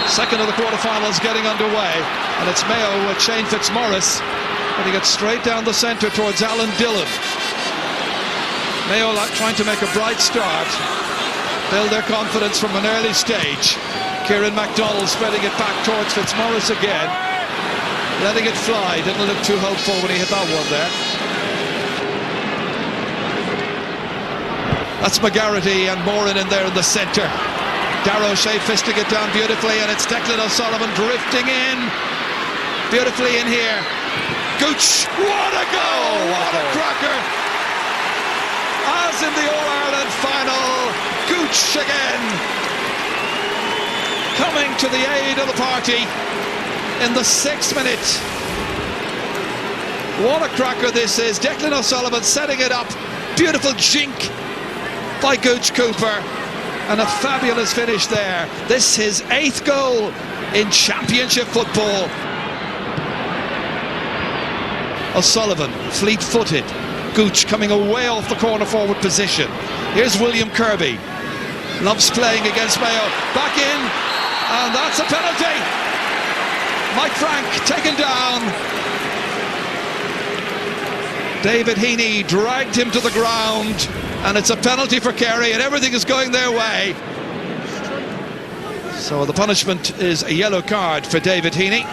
Second of the quarterfinals getting underway, and it's Mayo with Shane Fitzmaurice, and he gets straight down the centre towards Alan Dillon. Mayo trying to make a bright start, build their confidence from an early stage. Kieran MacDonald spreading it back towards Fitzmaurice again, letting it fly. Didn't look too hopeful when he hit that one there. That's McGarrity and Moran in there in the centre. Darragh O'Shea fisting it down beautifully, and it's Declan O'Sullivan drifting in beautifully in here. Gooch, what a goal! What a cracker! As in the All-Ireland final, Gooch again coming to the aid of the party in the 6th minute. What a cracker this is. Declan O'Sullivan setting it up. Beautiful jink by Gooch Cooper, and a fabulous finish there. This is his 8th goal in championship football. O'Sullivan, fleet-footed. Gooch coming away off the corner forward position. Here's William Kirby. Loves playing against Mayo. Back in, and that's a penalty. Mike Frank taken down. David Heaney dragged him to the ground, and it's a penalty for Kerry, and everything is going their way. So the punishment is a yellow card for David Heaney.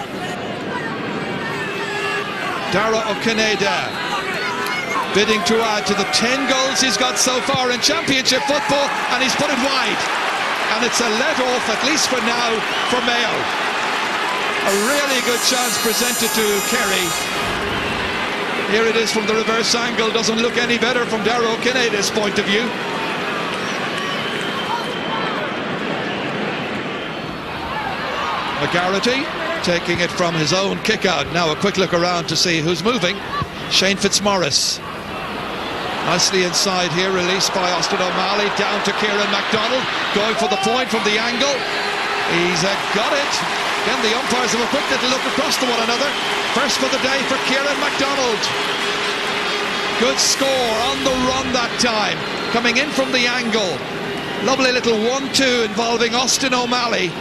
Dara O'Canada bidding to add to the 10 goals he's got so far in championship football, and he's put it wide. And it's a let-off, at least for now, for Mayo. A really good chance presented to Kerry. Here it is from the reverse angle. Doesn't look any better from Dara O'Canada's point of view. McGarrity taking it from his own kick-out. Now a quick look around to see who's moving. Shane Fitzmaurice. Nicely inside here, released by Austin O'Malley, down to Kieran MacDonald, going for the point from the angle. He's got it. Again, the umpires have a quick little look across to one another. First for the day for Kieran MacDonald. Good score on the run that time, coming in from the angle. Lovely little 1-2 involving Austin O'Malley.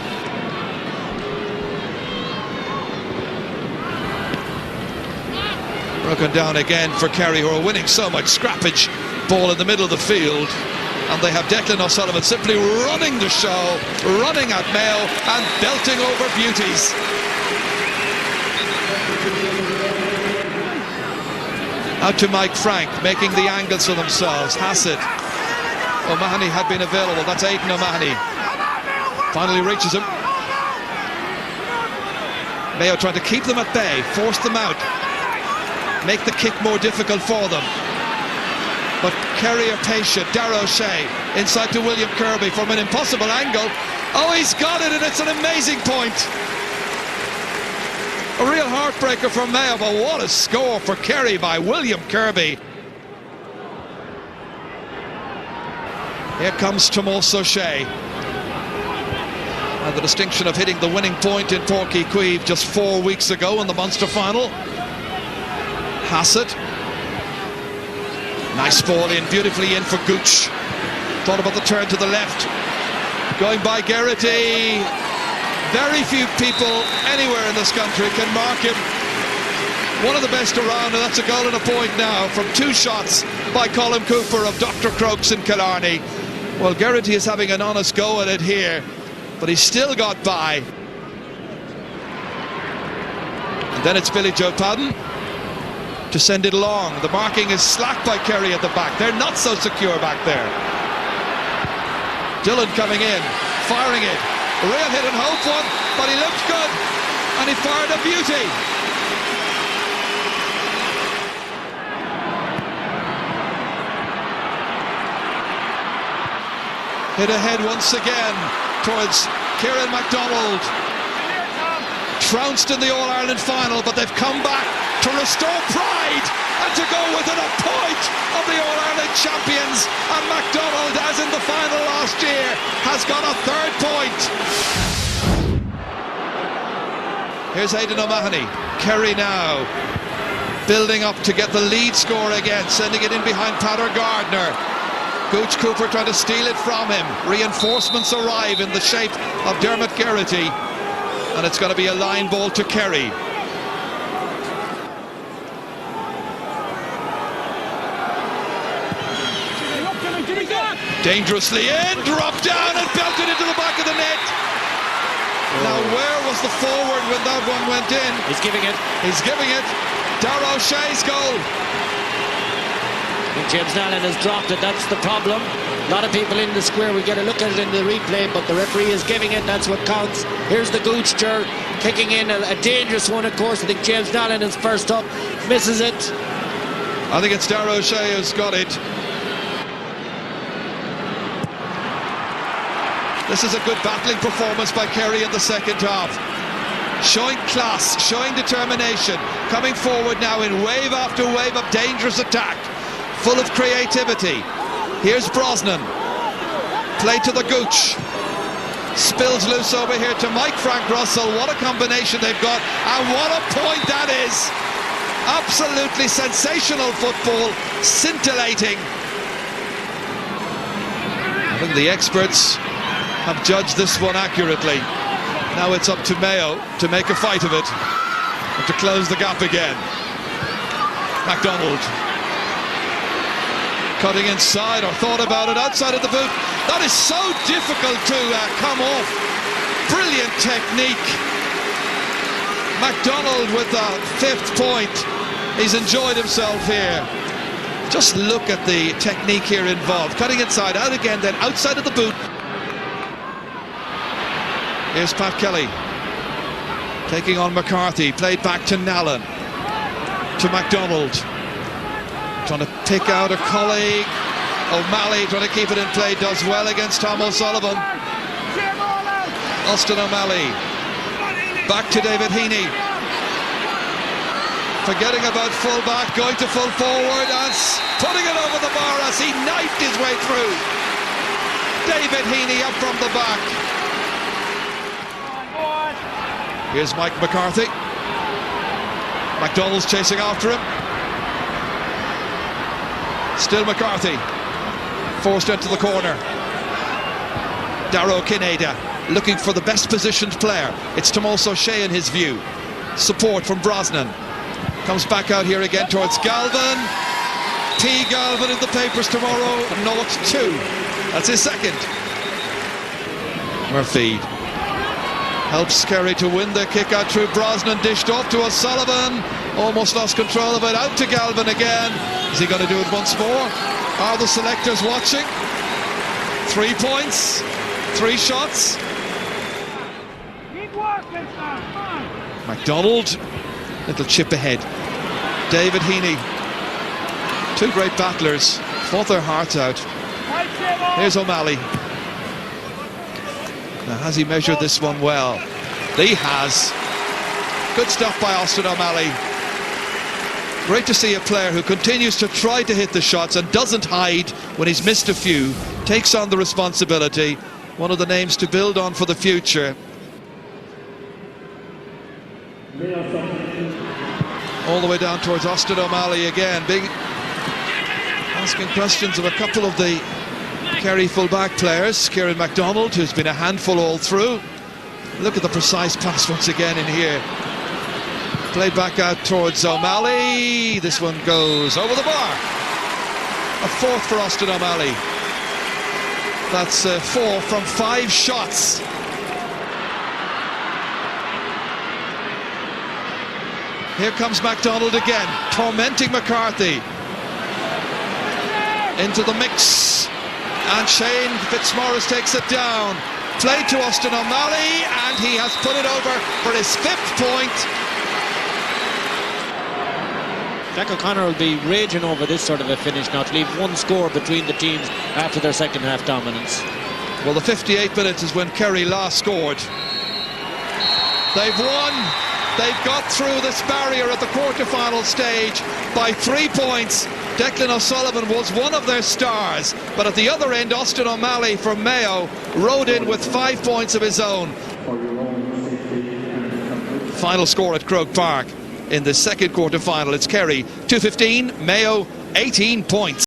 Broken down again for Kerry, who are winning so much scrappage. Ball in the middle of the field, and they have Declan O'Sullivan simply running the show, running at Mayo and belting over beauties. Out to Mike Frank, making the angles for themselves. Hassett. O'Mahony had been available. That's Aidan O'Mahony. Finally reaches him. Mayo trying to keep them at bay, force them out, make the kick more difficult for them. But Kerry are patient. Darragh O'Shea inside to William Kirby from an impossible angle. Oh, he's got it, and it's an amazing point. A real heartbreaker for Mayo, but what a score for Kerry by William Kirby. Here comes Tomas O'Shea. And the distinction of hitting the winning point in Porky Queeve just 4 weeks ago in the Munster final. Hassett. Nice ball in, beautifully in for Gooch. Thought about the turn to the left. Going by Garrity. Very few people anywhere in this country can mark him. One of the best around, and that's a goal and a point now from 2 shots by Colin Cooper of Dr. Croke's in Killarney. Well, Garrity is having an honest go at it here, but he's still got by. And then it's Billy Joe Padden to send it along. The marking is slack by Kerry at the back. They're not so secure back there. Dillon coming in, firing it. A real hit and hope one, but he looked good, and he fired a beauty. Hit ahead once again towards Kieran MacDonald. Trounced in the All-Ireland final, but they've come back to restore pride and to go within a point of the All-Ireland champions. And MacDonald, as in the final last year, has got a 3rd point. Here's Aidan O'Mahony. Kerry now building up to get the lead score again, sending it in behind Patter Gardner. Gooch Cooper trying to steal it from him. Reinforcements arrive in the shape of Dermot Garrity. and it's going to be a line ball to Kerry. Dangerously in, dropped down and belted into the back of the net. Now where was the forward when that one went in? He's giving it. He's giving it. Darragh O'Shea's goal. And James Nallen has dropped it, that's the problem. A lot of people in the square, we get a look at it in the replay, but the referee is giving it, that's what counts. Here's the Goochster kicking in, a dangerous one, of course. I think James Nallen is first up, misses it. I think it's Darragh O'Shea who's got it. This is a good battling performance by Kerry in the second half. Showing class, showing determination, coming forward now in wave after wave of dangerous attack, full of creativity. Here's Brosnan, played to the Gooch, spills loose over here to Mike Frank Russell. What a combination they've got, and what a point that is. Absolutely sensational football, scintillating. I think the experts have judged this one accurately. Now it's up to Mayo to make a fight of it and to close the gap again. MacDonald cutting inside, or thought about it outside of the boot. That is so difficult to come off. Brilliant technique. MacDonald with the 5th point. He's enjoyed himself here. Just look at the technique here involved. Cutting inside, out again, then outside of the boot. Here's Pat Kelly taking on McCarthy, played back to Nallen, to MacDonald, trying to pick out a colleague. O'Malley trying to keep it in play, does well against Tom O'Sullivan. Austin O'Malley back to David Heaney, forgetting about full back, going to full forward and putting it over the bar as he knifed his way through. David Heaney up from the back. Here's Mike McCarthy. McDonald's chasing after him. Still McCarthy, forced into the corner. Darragh Kineda looking for the best positioned player. It's Tomas O'Shea in his view. Support from Brosnan. Comes back out here again towards Galvin. T. Galvin in the papers tomorrow. 0-2. That's his second. Murphy helps Kerry to win the kick out through Brosnan, dished off to O'Sullivan, almost lost control of it, out to Galvin again. Is he going to do it once more? Are the selectors watching? 3 points, 3 shots. MacDonald, little chip ahead. David Heaney, 2 great battlers, fought their hearts out. Here's O'Malley. Now, has he measured this one well? He has. Good stuff by Austin O'Malley. Great to see a player who continues to try to hit the shots and doesn't hide when he's missed a few, takes on the responsibility. One of the names to build on for the future. All the way down towards Austin O'Malley again, asking questions of a couple of the Kerry full-back players. Kieran MacDonald, who's been a handful all through. Look at the precise pass once again in here. Played back out towards O'Malley. This one goes over the bar. A 4th for Austin O'Malley. That's 4 from 5 shots. Here comes MacDonald again, tormenting McCarthy. Into the mix. And Shane Fitzmaurice takes it down. Played to Austin O'Malley, and he has put it over for his 5th point. Jack O'Connor will be raging over this sort of a finish now, to leave 1 score between the teams after their second half dominance. Well, the 58 minutes is when Kerry last scored. They've won. They've got through this barrier at the quarter-final stage by 3 points. Declan O'Sullivan was one of their stars, but at the other end, Austin O'Malley from Mayo rode in with 5 points of his own. Final score at Croke Park in the second quarter-final. It's Kerry 2-15, Mayo 18 points.